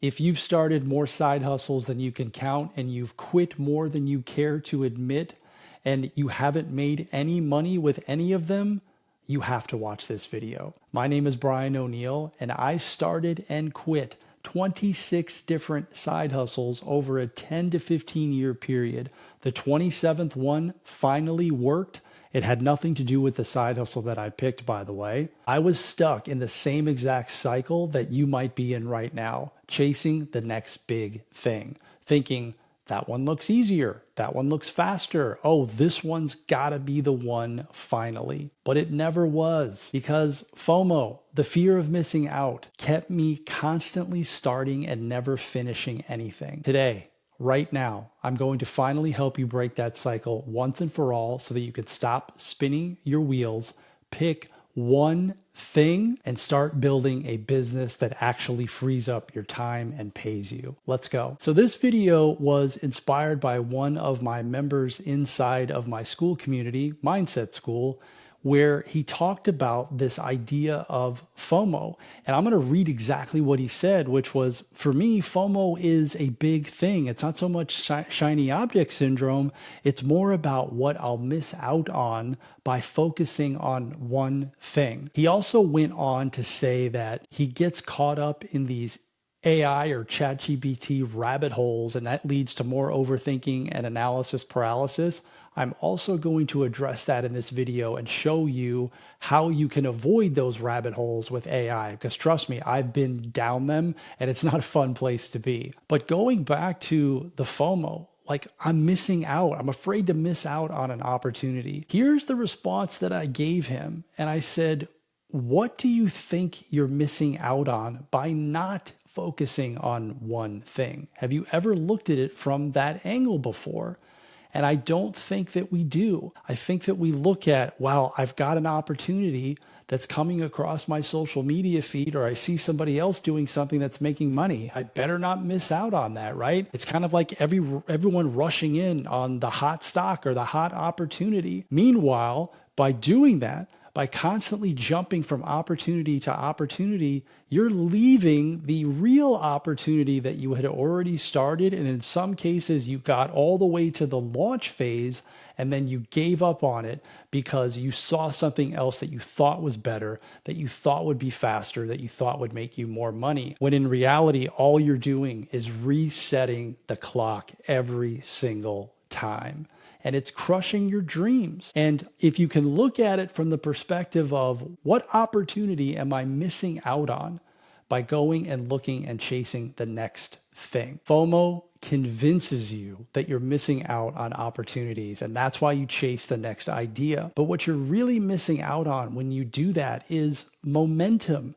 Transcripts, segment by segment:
If you've started more side hustles than you can count and you've quit more than you care to admit, and you haven't made any money with any of them, you have to watch this video. My name is Brian O'Neill, and I started and quit 26 different side hustles over a 10 to 15 year period. The 27th one finally worked. It had nothing to do with the side hustle that I picked, by the way. I was stuck in the same exact cycle that you might be in right now, chasing the next big thing, thinking, that one looks easier. That one looks faster. Oh, this one's gotta be the one finally. But it never was, because FOMO, the fear of missing out, kept me constantly starting and never finishing anything. Today, right now, I'm going to finally help you break that cycle once and for all so that you can stop spinning your wheels, pick one thing, and start building a business that actually frees up your time and pays you. Let's go. So this video was inspired by one of my members inside of my school community, Mindset School, where he talked about this idea of FOMO. And I'm going to read exactly what he said, which was, for me, FOMO is a big thing. It's not so much shiny object syndrome. It's more about what I'll miss out on by focusing on one thing. He also went on to say that he gets caught up in these AI or ChatGPT rabbit holes, and that leads to more overthinking and analysis paralysis. I'm also going to address that in this video and show you how you can avoid those rabbit holes with AI, because trust me, I've been down them and it's not a fun place to be. But going back to the FOMO, like, I'm missing out. I'm afraid to miss out on an opportunity. Here's the response that I gave him. And I said, what do you think you're missing out on by not focusing on one thing? Have you ever looked at it from that angle before? And I don't think that we do. I think that we look at, wow, I've got an opportunity that's coming across my social media feed, or I see somebody else doing something that's making money. I better not miss out on that, right? It's kind of like everyone rushing in on the hot stock or the hot opportunity. Meanwhile, by doing that, by constantly jumping from opportunity to opportunity, you're leaving the real opportunity that you had already started. And in some cases, you got all the way to the launch phase and then you gave up on it because you saw something else that you thought was better, that you thought would be faster, that you thought would make you more money. When in reality, all you're doing is resetting the clock every single time. And it's crushing your dreams. And if you can look at it from the perspective of, what opportunity am I missing out on by going and looking and chasing the next thing? FOMO convinces you that you're missing out on opportunities, and that's why you chase the next idea. But what you're really missing out on when you do that is momentum,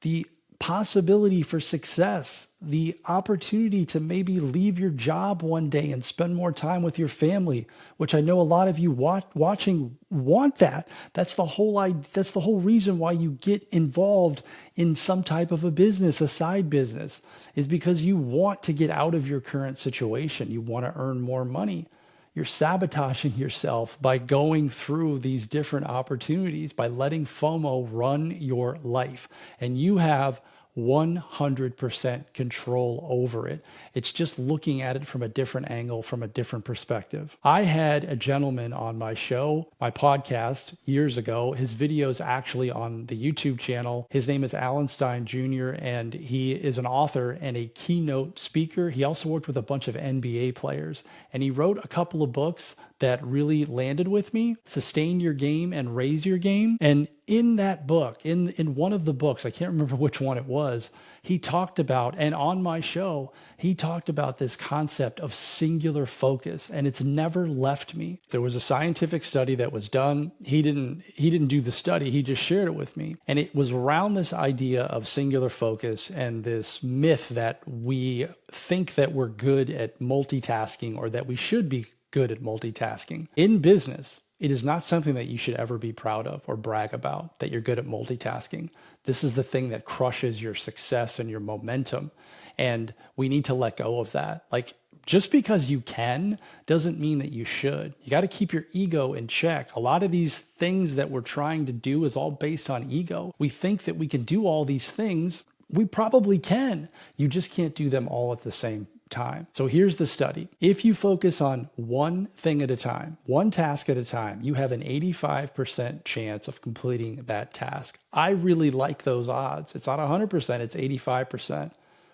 the possibility for success, the opportunity to maybe leave your job one day and spend more time with your family, which I know a lot of you watching want that. That's the whole reason why you get involved in some type of a business, a side business, is because you want to get out of your current situation. You want to earn more money. You're sabotaging yourself by going through these different opportunities, by letting FOMO run your life. And you have 100% control over it. It's just looking at it from a different angle, from a different perspective. I had a gentleman on my show, my podcast, years ago. His video is actually on the YouTube channel. His name is Alan Stein Jr., and he is an author and a keynote speaker. He also worked with a bunch of NBA players, and he wrote a couple of books that really landed with me: Sustain Your Game and Raise Your Game. And in that book, in one of the books, I can't remember which one it was, he talked about, and on my show, he talked about this concept of singular focus, and it's never left me. There was a scientific study that was done. He didn't do the study, he just shared it with me. And it was around this idea of singular focus and this myth that we think that we're good at multitasking, or that we should be good at multitasking. In business, it is not something that you should ever be proud of or brag about, that you're good at multitasking. This is the thing that crushes your success and your momentum. And we need to let go of that. Like, just because you can doesn't mean that you should. You got to keep your ego in check. A lot of these things that we're trying to do is all based on ego. We think that we can do all these things We probably can. You just can't do them all at the same time. So here's the study. If you focus on one thing at a time, one task at a time, you have an 85% chance of completing that task. I really like those odds. It's not 100%, it's 85%.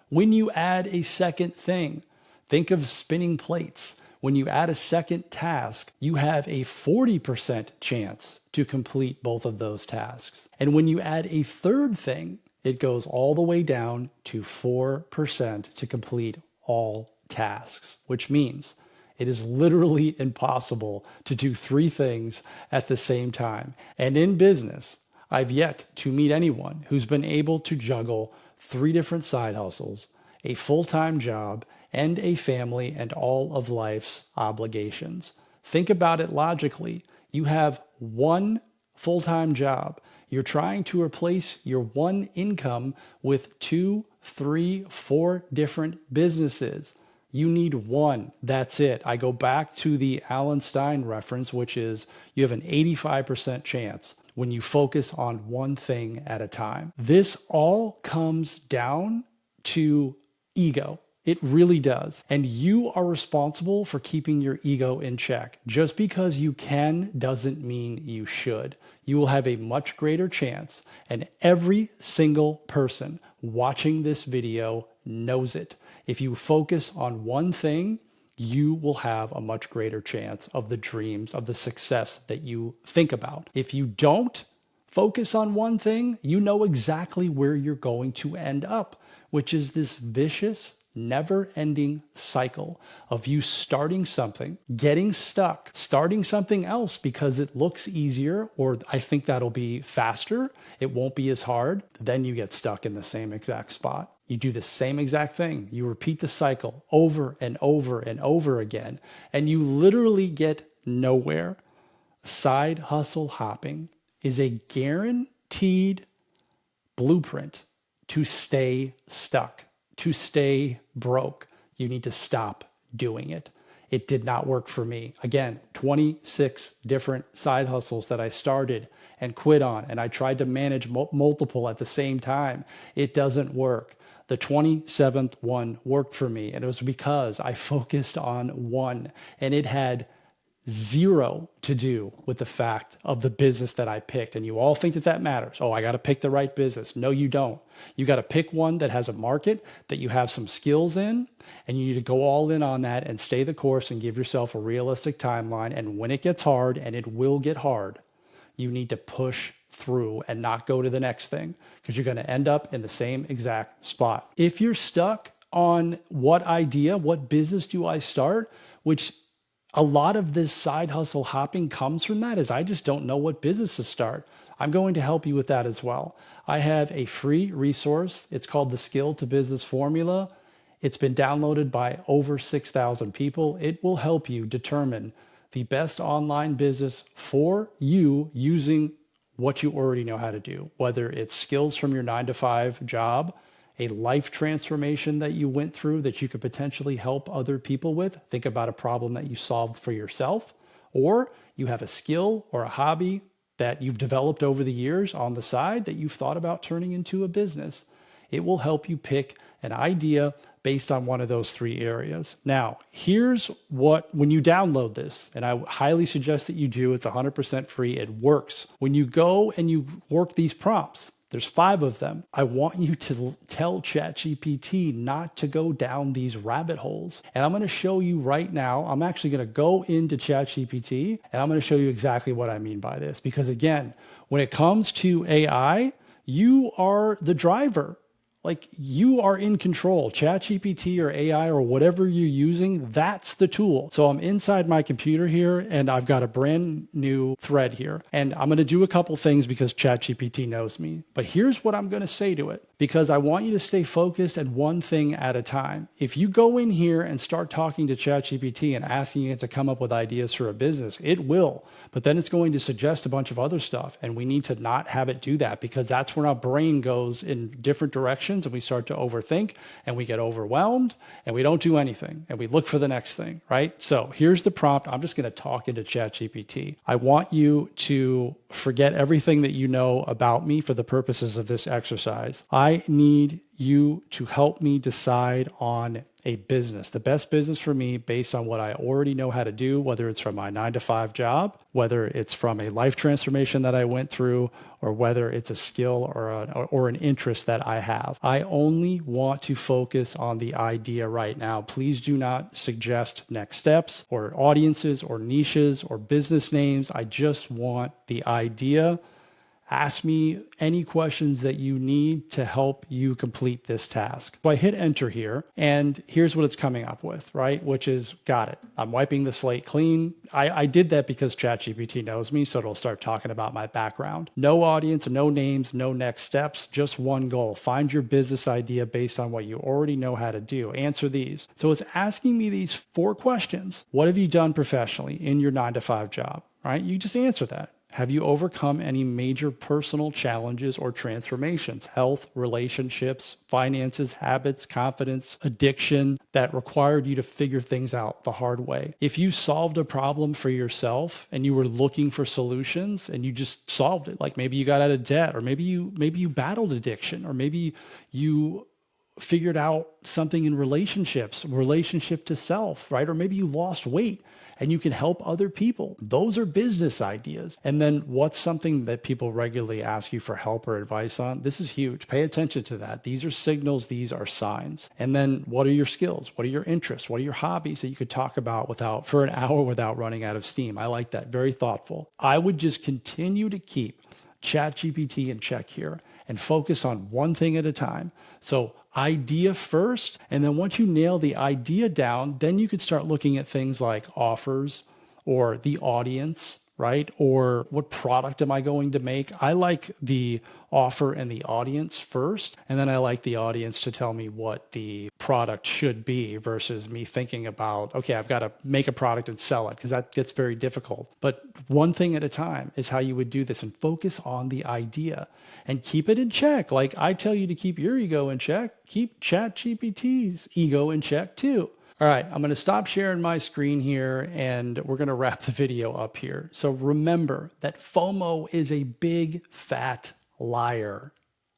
When you add a second thing, think of spinning plates. When you add a second task, you have a 40% chance to complete both of those tasks. And when you add a third thing, it goes all the way down to 4% to complete all tasks, which means it is literally impossible to do three things at the same time. And in business, I've yet to meet anyone who's been able to juggle three different side hustles, a full-time job, and a family and all of life's obligations. Think about it logically. You have one full-time job. You're trying to replace your one income with 2, 3, 4 different businesses. You need one. That's it. I go back to the Alan Stein reference, which is you have an 85% chance when you focus on one thing at a time. This all comes down to ego. It really does. And you are responsible for keeping your ego in check. Just because you can doesn't mean you should. You will have a much greater chance, and every single person watching this video knows it. If you focus on one thing, you will have a much greater chance of the dreams, of the success that you think about. If you don't focus on one thing, you know exactly where you're going to end up, which is this vicious, never-ending cycle of you starting something, getting stuck, starting something else because it looks easier, or I think that'll be faster, it won't be as hard, then you get stuck in the same exact spot. You do the same exact thing. You repeat the cycle over and over and over again, and you literally get nowhere. Side hustle hopping is a guaranteed blueprint to stay stuck, to stay broke. You need to stop doing it. It did not work for me. Again, 26 different side hustles that I started and quit on, and I tried to manage multiple at the same time. It doesn't work. The 27th one worked for me, and it was because I focused on one, and it had zero to do with the fact of the business that I picked. And you all think that that matters. Oh, I got to pick the right business. No, you don't. You got to pick one that has a market that you have some skills in, and you need to go all in on that and stay the course and give yourself a realistic timeline. And when it gets hard, and it will get hard, you need to push through and not go to the next thing, because you're going to end up in the same exact spot. If you're stuck on what idea, what business do I start, which a lot of this side hustle hopping comes from that, is I just don't know what business to start. I'm going to help you with that as well. I have a free resource. It's called the Skill to Business Formula. It's been downloaded by over 6,000 people. It will help you determine the best online business for you using what you already know how to do, whether it's skills from your 9-to-5 job, a life transformation that you went through that you could potentially help other people with. Think about a problem that you solved for yourself, or you have a skill or a hobby that you've developed over the years on the side that you've thought about turning into a business. It will help you pick an idea based on one of those three areas. Now, here's what, when you download this, and I highly suggest that you do, it's 100% free, it works. When you go and you work these prompts, there's 5 of them. I want you to tell ChatGPT not to go down these rabbit holes. And I'm going to show you right now, I'm actually going to go into ChatGPT and I'm going to show you exactly what I mean by this. Because again, when it comes to AI, you are the driver. Like, you are in control. ChatGPT or AI or whatever you're using, that's the tool. So I'm inside my computer here and I've got a brand new thread here. And I'm going to do a couple things because ChatGPT knows me. But here's what I'm going to say to it, because I want you to stay focused at one thing at a time. If you go in here and start talking to ChatGPT and asking it to come up with ideas for a business, it will. But then it's going to suggest a bunch of other stuff. And we need to not have it do that, because that's when our brain goes in different directions and we start to overthink and we get overwhelmed and we don't do anything and we look for the next thing, right? So here's the prompt. I'm just going to talk into ChatGPT. I want you to forget everything that you know about me for the purposes of this exercise. I I need you to help me decide on a business, the best business for me based on what I already know how to do, whether it's from my 9 to 5 job, whether it's from a life transformation that I went through, or whether it's a skill or an interest that I have. I only want to focus on the idea right now. Please do not suggest next steps or audiences or niches or business names. I just want the idea. Ask me any questions that you need to help you complete this task. So I hit enter here, and here's what it's coming up with, right? Which is, got it. I'm wiping the slate clean. I did that because ChatGPT knows me, so it'll start talking about my background. No audience, no names, no next steps, just one goal. Find your business idea based on what you already know how to do. Answer these. So it's asking me these 4 questions. What have you done professionally in your 9 to 5 job, right? You just answer that. Have you overcome any major personal challenges or transformations, health, relationships, finances, habits, confidence, addiction that required you to figure things out the hard way? If you solved a problem for yourself and you were looking for solutions and you just solved it, like maybe you got out of debt, or maybe you battled addiction, or maybe you figured out something in relationships, relationship to self, right? Or maybe you lost weight and you can help other people. Those are business ideas. And then what's something that people regularly ask you for help or advice on? This is huge. Pay attention to that. These are signals. These are signs. And then what are your skills? What are your interests? What are your hobbies that you could talk about for an hour without running out of steam? I like that. Very thoughtful. I would just continue to keep ChatGPT in check here and focus on one thing at a time. So idea first, and then once you nail the idea down, then you could start looking at things like offers or the audience, right? Or what product am I going to make? I like the offer and the audience first, and then I like the audience to tell me what the product should be versus me thinking about, okay, I've got to make a product and sell it, because that gets very difficult. But one thing at a time is how you would do this, and focus on the idea and keep it in check. Like I tell you to keep your ego in check, keep ChatGPT's ego in check too. All right, I'm going to stop sharing my screen here and we're going to wrap the video up here. So remember that FOMO is a big fat liar.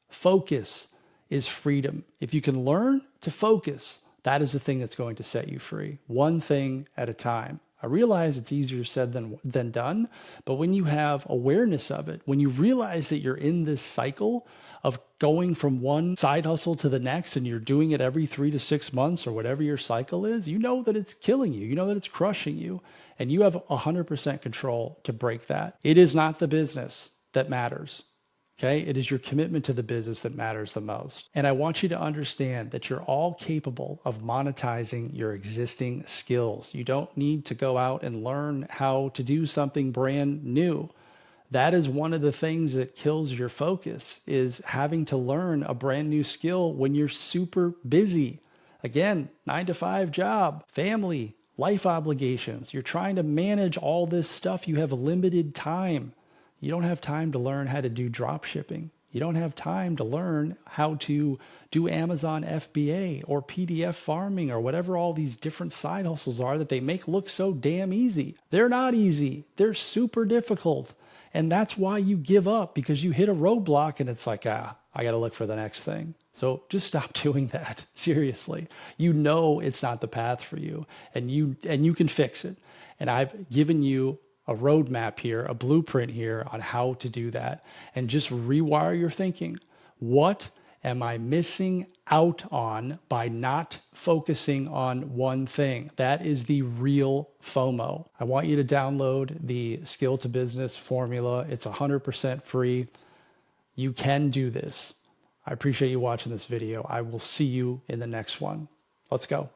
Focus is freedom. If you can learn to focus, that is the thing that's going to set you free. One thing at a time. I realize it's easier said than done, but when you have awareness of it, when you realize that you're in this cycle of going from one side hustle to the next, and you're doing it every 3 to 6 months or whatever your cycle is, you know that it's killing you. You know that it's crushing you, and you have 100% control to break that. It is not the business that matters. Okay, it is your commitment to the business that matters the most. And I want you to understand that you're all capable of monetizing your existing skills. You don't need to go out and learn how to do something brand new. That is one of the things that kills your focus, is having to learn a brand new skill when you're super busy. Again, 9 to 5 job, family, life obligations. You're trying to manage all this stuff. You have limited time. You don't have time to learn how to do drop shipping. You don't have time to learn how to do Amazon FBA or PDF farming or whatever all these different side hustles are that they make look so damn easy. They're not easy. They're super difficult. And that's why you give up, because you hit a roadblock and it's like, I got to look for the next thing. So just stop doing that. Seriously. You know it's not the path for you, and you can fix it. And I've given you a roadmap here, a blueprint here on how to do that, and just rewire your thinking. What am I missing out on by not focusing on one thing? That is the real FOMO. I want you to download the Skill to Business formula. It's 100% free. You can do this. I appreciate you watching this video. I will see you in the next one. Let's go.